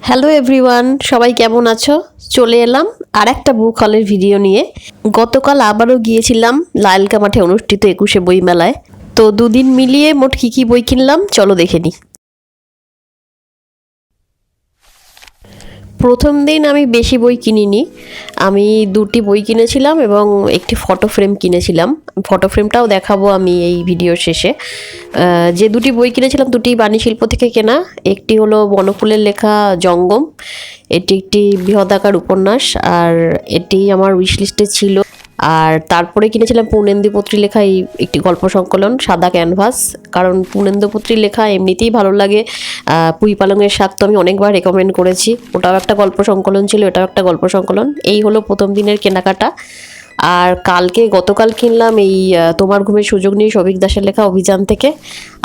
Hello everyone, সবাই কেমন আছো? চলে এলাম আর একটা বুক হলের ভিডিও নিয়ে। গতকাল আবারও গিয়েছিলাম লায়লকা মাঠে অনুষ্ঠিত ২১শে বইমেলায়। তো দুদিন মিলিয়ে মোট কী বই কিনলাম চলো দেখে নিই। প্রথম দিন আমি বেশি বই কিনিনি, আমি দুটি বই কিনেছিলাম এবং একটি ফটো ফ্রেম কিনেছিলাম। ফটো ফ্রেমটাও দেখাবো আমি এই ভিডিওর শেষে। যে দুটি বই কিনেছিলাম দুটি বাণী শিল্প থেকে কেনা। একটি হলো বনফুলের লেখা জঙ্গম, এটি একটি বৃহদাকার উপন্যাস আর এটি আমার উইশ লিস্টে ছিল। আর তারপরে কিনেছিলাম পূর্ণেন্দুপত্রী লেখা এই একটি গল্প সংকলন সাদা ক্যানভাস, কারণ পূর্ণেন্দুপত্রী লেখা এমনিতেই ভালো লাগে। পুঁই পালংয়ের শাক তো আমি অনেকবার রেকমেন্ড করেছি, ওটাও একটা গল্প সংকলন ছিল, এটাও একটা গল্প সংকলন। এই হলো প্রথম দিনের কেনাকাটা। আর গতকাল কিনলাম এই তোমার ঘুমের সুযোগ নিয়ে সৌভিক দাসের লেখা অভিযান থেকে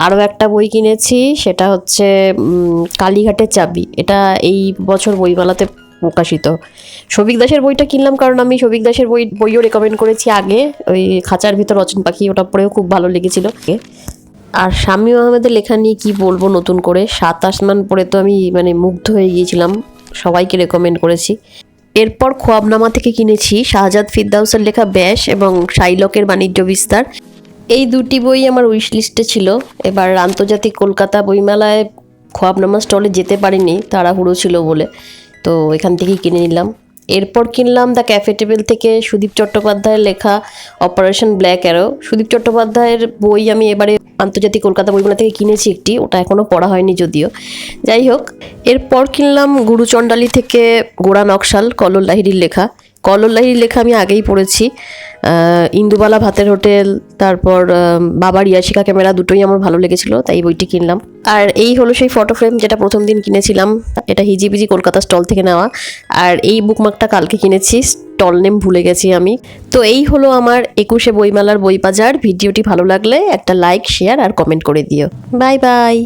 আরও একটা বই কিনেছি, সেটা হচ্ছে কালীঘাটের চাবি। এটা এই বছর বইমেলাতে প্রকাশিত। সৌভিক দাসের বইটা কিনলাম কারণ আমি সৌভিক দাসের বইও রেকমেন্ড করেছি আগে, ওই খাঁচার ভিতর অচিন পাখি, ওটা পড়েও খুব ভালো লেগেছিল। আর শামীম আহমেদের লেখা নিয়ে কী বলবো নতুন করে, সাত আসমান পড়ে তো আমি মুগ্ধ হয়ে গিয়েছিলাম, সবাইকে রেকমেন্ড করেছি। এরপর খোয়াবনামা থেকে কিনেছি শাহজাদ ফিরদাউসের লেখা ব্যাস এবং শাইলকের বাণিজ্য বিস্তার। এই দুটি বই আমার উইশ লিস্টে ছিল। এবার আন্তর্জাতিক কলকাতা বইমেলায় খোয়াবনামা স্টলে যেতে পারিনি, তাড়াহুড়ো ছিল বলে, তো এখান থেকেই কিনে নিলাম। এরপর কিনলাম দ্য ক্যাফে টেবিল থেকে সুদীপ চট্টোপাধ্যায়ের লেখা অপারেশন ব্ল্যাক অ্যারো। সুদীপ চট্টোপাধ্যায়ের বই আমি এবারে আন্তর্জাতিক কলকাতা বইমেলা থেকে কিনেছি একটি, ওটা এখনও পড়া হয়নি যদিও। যাই হোক, এরপর কিনলাম গুরুচণ্ডালী থেকে গোড়া নকশাল কল্লোল লাহিড়ীর লেখা। কল্লোল লাহিড়ীর লেখা আমি আগেই পড়েছি। ইন্দুবালা ভাতের হোটেল, তারপর বাবার ইয়াশিকা ক্যামেরা, দুটোই আমার ভালো লেগেছিলো, তাই বইটি কিনলাম। আর এই হলো সেই ফটো ফ্রেম যেটা প্রথম দিন কিনেছিলাম, এটা হিজিবিজি কলকাতা স্টল থেকে নেওয়া। আর এই বুকমার্কটা কালকে কিনেছি, স্টল নেম ভুলে গেছি আমি। তো এই হলো আমার ২১শে বইমেলার বই বাজার। ভিডিওটি ভালো লাগলে একটা লাইক, শেয়ার আর কমেন্ট করে দিও। Bye bye.